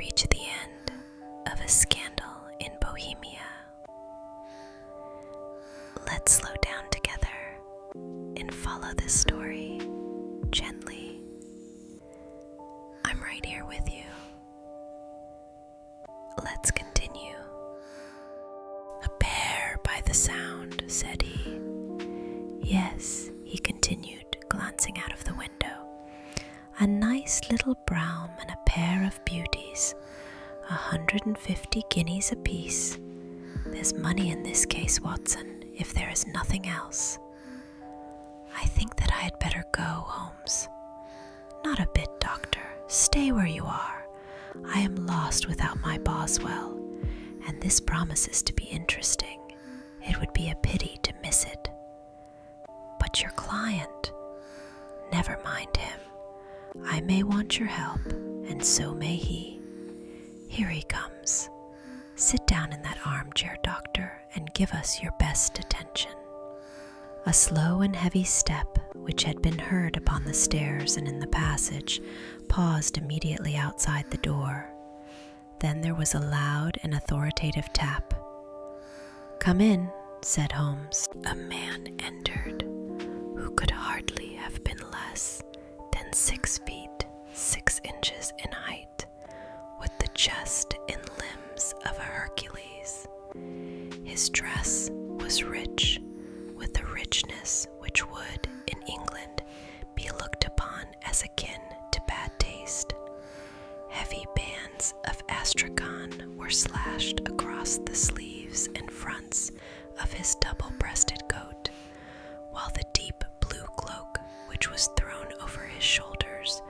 reach the end of a scandal in Bohemia. Let's slow down together and follow this story gently. I'm right here with you. Let's continue. "A pair by the sound," said he. "Yes," he continued, glancing out of the window. "A nice little brougham and a pair of beauties, 150 guineas apiece. There's money in this case, Watson, if there is nothing else." "I think that I had better go, Holmes." "Not a bit, Doctor. Stay where you are. I am lost without my Boswell, and this promises to be interesting. It would be a pity to miss it." "But your client?" "Never mind him. I may want your help, and so may he. Here he comes. Sit down in that armchair, Doctor, and give us your best attention." A slow and heavy step, which had been heard upon the stairs and in the passage, paused immediately outside the door. Then there was a loud and authoritative tap. "Come in," said Holmes. A man entered, who could hardly have been less than 6 feet 6 inches in height, with the chest and limbs of a Hercules. His dress was rich, with a richness which would, in England, be looked upon as akin to bad taste. Heavy bands of astrakan were slashed across the sleeves and fronts of his double-breasted coat, while the deep blue cloak, which was thrown over his shoulders,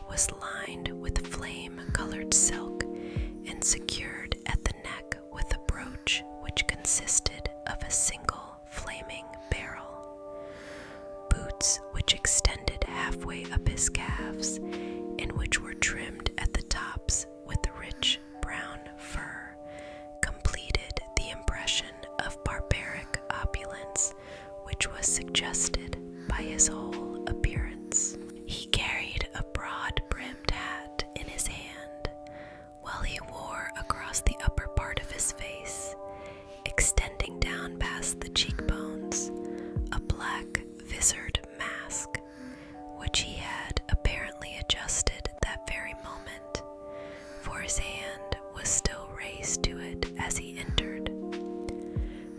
was lined with flame-colored silk and secured at the neck with a brooch which consisted of a single flaming barrel. Boots which extended halfway up his calves, and which were trimmed at the tops with rich brown fur, completed the impression of barbaric opulence which was suggested by his whole appearance. He carried a broad-brimmed hat in his hand, while he wore across the upper part of his face, extending down past the cheekbones, a black visored mask, which he had apparently adjusted that very moment, for his hand was still raised to it as he entered.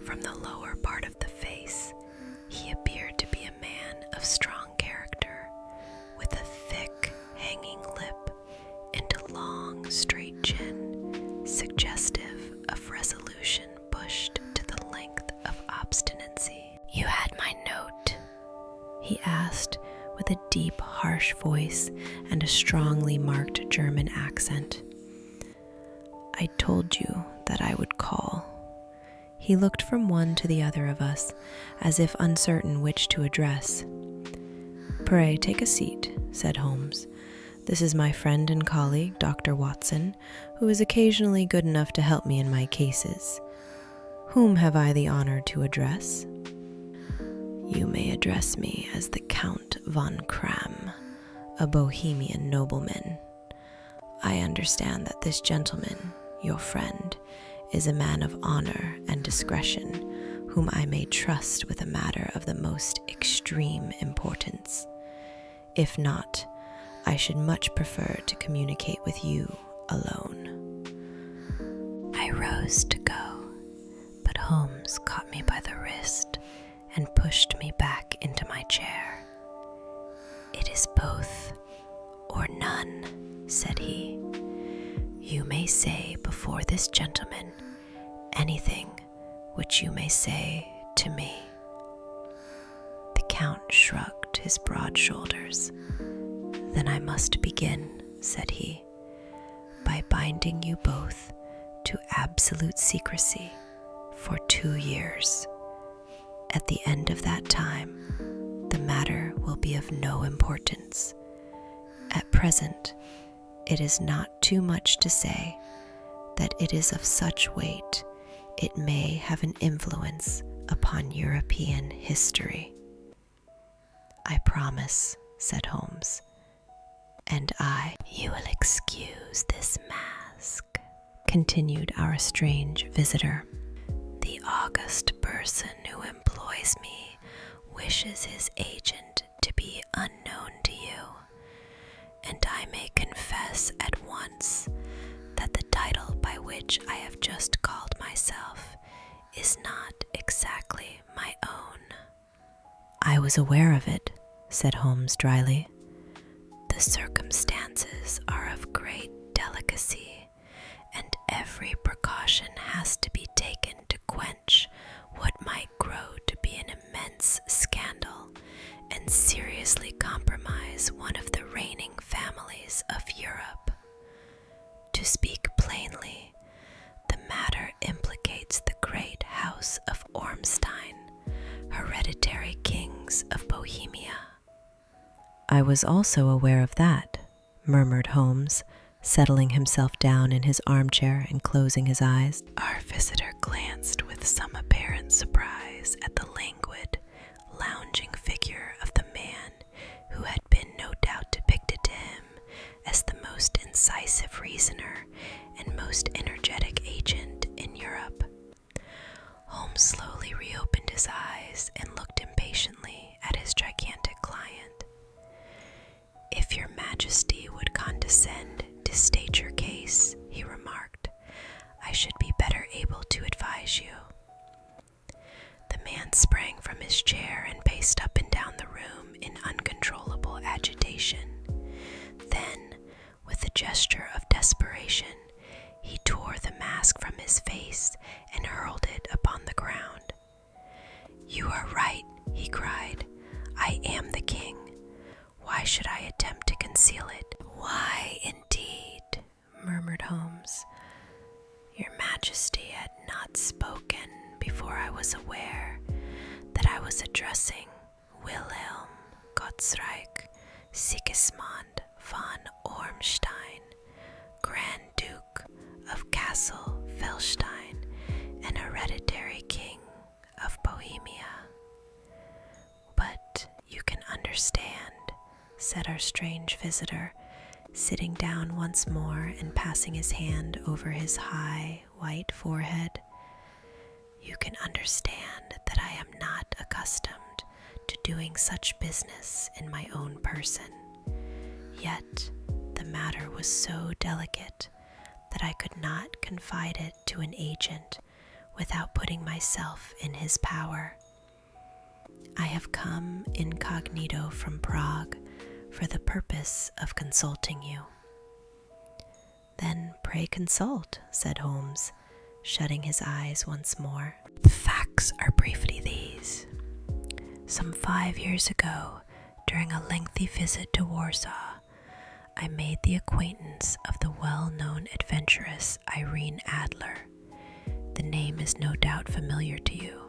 From the lower part of the face, he appeared to be a man of strong character, with a thick, hanging lip and a long, straight chin, suggestive of resolution pushed to the length of obstinacy. "You had my note?" he asked, with a deep, harsh voice and a strongly marked German accent. "I told you that I would call." He looked from one to the other of us, as if uncertain which to address. "Pray take a seat," said Holmes. "This is my friend and colleague, Dr. Watson, who is occasionally good enough to help me in my cases. Whom have I the honor to address?" "You may address me as the Count von Kram, a Bohemian nobleman. I understand that this gentleman, your friend, is a man of honor and discretion, whom I may trust with a matter of the most extreme importance. If not, I should much prefer to communicate with you alone." I rose to go, but Holmes caught me by the wrist and pushed me back into my chair. "It is both or none," said he. "You may say before this gentleman anything which you may say to me." The Count shrugged his broad shoulders. "Then I must begin," said he, "by binding you both to absolute secrecy for 2 years. At the end of that time, the matter will be of no importance. At present, it is not too much to say that it is of such weight it may have an influence upon European history." "I promise," said Holmes. "And you will excuse this mask," ask, continued our strange visitor. The august person who employs me wishes his agent to be unknown to you, and I may confess at once that the title by which I have just called myself is not exactly my own. I was aware of it, said Holmes dryly. The circumstances are of great delicacy, and every precaution has to be taken to quench what might grow to be an immense scandal and seriously compromise one of the reigning families of Europe. To speak plainly, the matter implicates the great house of Ormstein, hereditary kings of Bohemia. I was also aware of that, murmured Holmes, settling himself down in his armchair and closing his eyes. Our visitor glanced with some apparent surprise at the languid, lounging figure of the man who had been no doubt depicted to him as the most incisive reasoner and most energetic agent in Europe. Holmes slowly reopened his eyes and looked impatiently at his gigantic client. If your Majesty would condescend to state your case, he remarked, I should be better able to advise you. The man sprang from his chair and paced up and down the room in uncontrollable agitation. Then, with a gesture of desperation, he tore the mask from his face and hurled it upon the ground. You are right, he cried. I am the king. Why should I attempt to conceal it? Why, indeed, murmured Holmes. Your Majesty had not spoken before I was aware that I was addressing Wilhelm Gottsreich Sigismund von Ormstein, Grand Duke of Castle Felstein and hereditary king of Bohemia. But you can understand, said our strange visitor, sitting down once more and passing his hand over his high, white forehead. You can understand that I am not accustomed to doing such business in my own person. Yet the matter was so delicate that I could not confide it to an agent without putting myself in his power. I have come incognito from Prague for the purpose of consulting you. Then pray consult, said Holmes, shutting his eyes once more. The facts are briefly these. Some 5 years ago, during a lengthy visit to Warsaw, I made the acquaintance of the well-known adventuress Irene Adler. The name is no doubt familiar to you.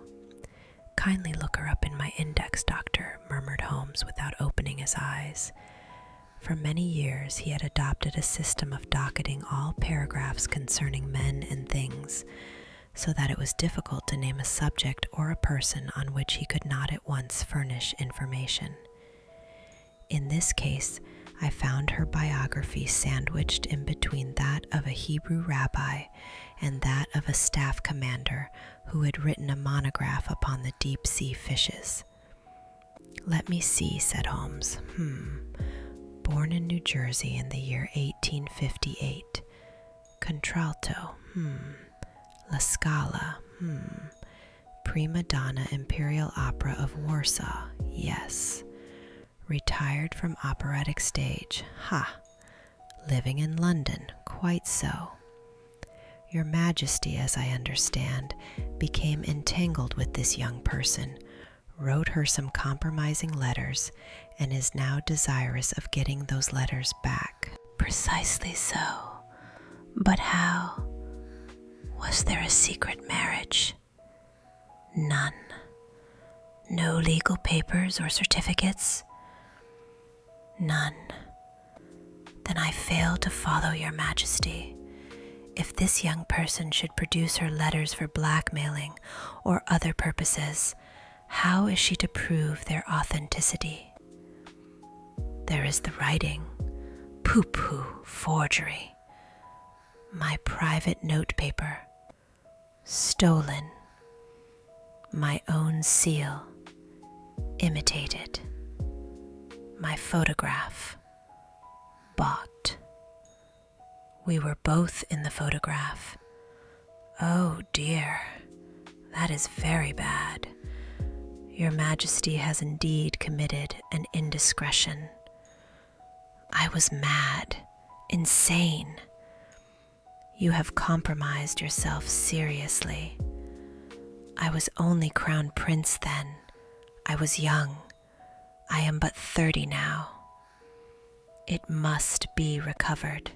Kindly look her up in my index, Doctor, murmured Holmes without opening his eyes. For many years he had adopted a system of docketing all paragraphs concerning men and things, so that it was difficult to name a subject or a person on which he could not at once furnish information. In this case, I found her biography sandwiched in between that of a Hebrew rabbi and that of a staff commander who had written a monograph upon the deep-sea fishes. Let me see, said Holmes. Born in New Jersey in the year 1858. Contralto. La Scala. Prima donna Imperial Opera of Warsaw. Yes. Retired from operatic stage. Living in London. Quite so. Your Majesty, as I understand, became entangled with this young person, wrote her some compromising letters, and is now desirous of getting those letters back. Precisely so. But how? Was there a secret marriage? None. No legal papers or certificates? None. Then I fail to follow your Majesty. If this young person should produce her letters for blackmailing or other purposes, how is she to prove their authenticity? There is the writing. Pooh-pooh, forgery. My private notepaper, stolen. My own seal, imitated. My photograph, bought. We were both in the photograph. Oh dear, that is very bad. Your Majesty has indeed committed an indiscretion. I was mad, insane. You have compromised yourself seriously. I was only crown prince then. I was young. I am but 30 now. It must be recovered.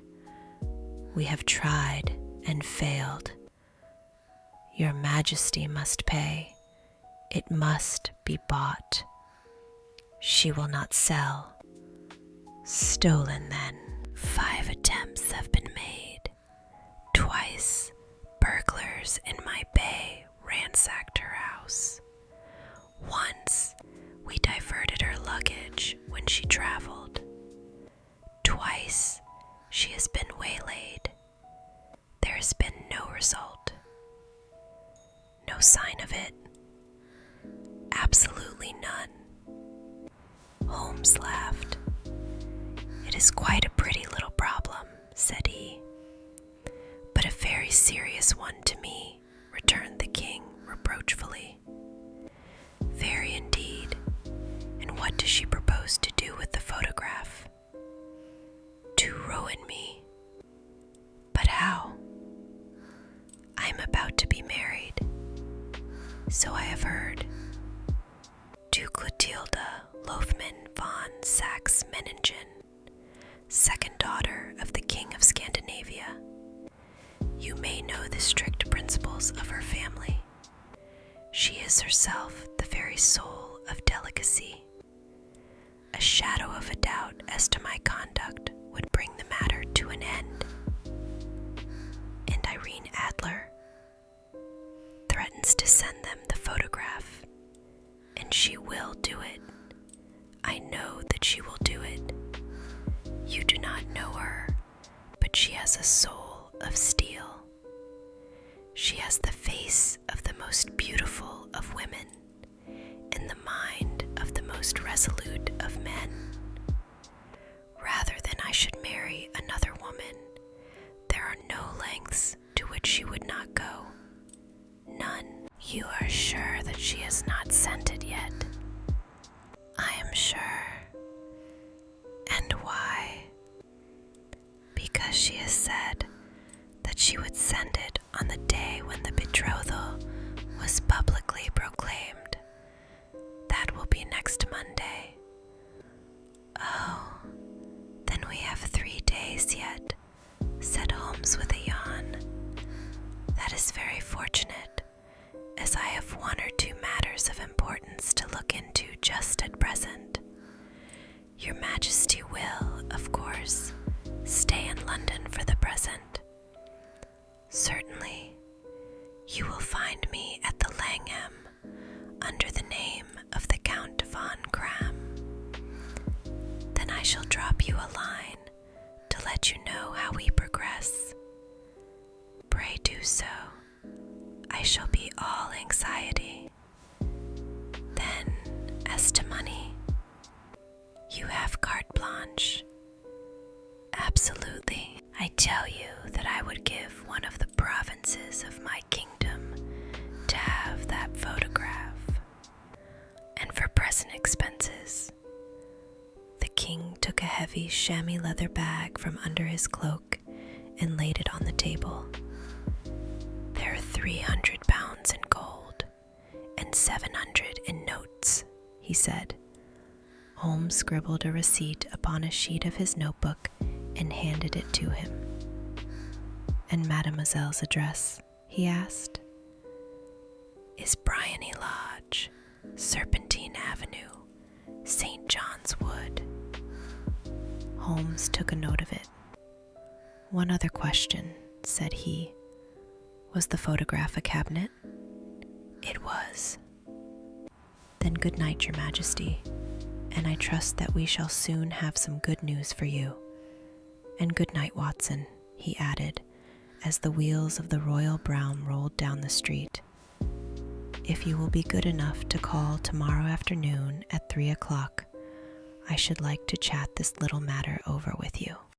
We have tried and failed. Your Majesty must pay. It must be bought. She will not sell. Stolen then. 5 attempts have been made. Twice, burglars in my bay ransacked her house. Once, we diverted her luggage when she traveled. Twice, she has been waylaid. There has been no result. No sign of it. Absolutely none. Holmes laughed. It is quite a pretty little problem, said he. But a very serious one to me, returned the king reproachfully. Very indeed. And what does she propose to do with the photograph? To ruin me. But how? I am about to be married. So I have heard. To Clotilde Lofman von Saxe-Meiningen, second daughter of the King of Scandinavia. You may know the strict principles of her family. She is herself the very soul of delicacy. A shadow of a doubt as to my conduct would bring the matter to an end. And Irene Adler threatens to send them the photograph, and she will do it. I know that she will do it. You do not know her, but she has a soul of steel. She has the face of the most beautiful of women and the mind of the most resolute of men. Rather than I should marry another woman, there are no lengths to which she would not go. None. You are sure that she has not sent it yet? I am sure. And why? Because she has said that she would send it on the day when the betrothal was publicly proclaimed. That will be next Monday. Oh, then we have 3 days yet, said Holmes with a yawn. That is very fortunate, as I have 1 or 2 matters of importance to look into just at present. Your Majesty will, of course, stay in London for the present. Certainly, you will find me at the Langham under the name of the Count von Cram. Then I shall drop you a line to let you know how we progress. Pray do so. I shall be all anxiety. Then, as to money, you have carte blanche. Absolutely. I tell you that I would give one of the provinces of my kingdom to have that photograph. And for present expenses, the king took a heavy chamois leather bag from under his cloak and laid it on the table. There are 300 pounds in gold and 700 in notes, he said. Holmes scribbled a receipt upon a sheet of his notebook and handed it to him. And Mademoiselle's address, he asked. Is Bryony Lodge, Serpentine Avenue, St. John's Wood. Holmes took a note of it. One other question, said he. Was the photograph a cabinet? It was. Then good night, Your Majesty, and I trust that we shall soon have some good news for you. And good night, Watson, he added, as the wheels of the royal brougham rolled down the street. "If you will be good enough to call tomorrow afternoon at 3 o'clock, I should like to chat this little matter over with you."